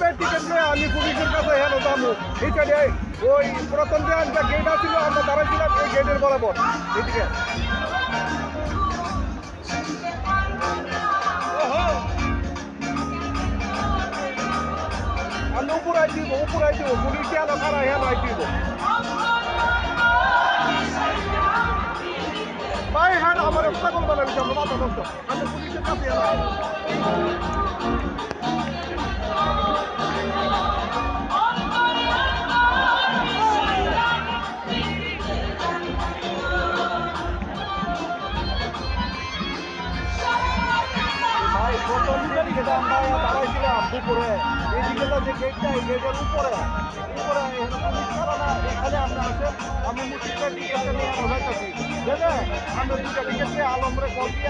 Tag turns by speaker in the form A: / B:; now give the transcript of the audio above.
A: মুসিবের ticket নিয়ে আমি পুলিশের কাছে হেন যাবো এই সাইডে ওই পুরাতন যে গেট আছিল আমরা দাঁড়াইছিলাম এই গেটের বরাবর এদিকে আমি উপরাই দিব পুলিশে আলো খারা হেন আই দিব ভাই হ্যাঁ আমার পাগল বানাবি আমরা মাথা নষ্ট আমি পুলিশের কাছে আমরা দাঁড়াইছিলাম দুপুরে এইদিকে যে গেটটা এই গেটের উপরে এখানে আমরা আছে আমি মুসিদটা টিকিটটা নিয়ে যাইতেছি বুঝলে আমরা দুটা টিকিট নিয়ে আলমরে কল দিয়ে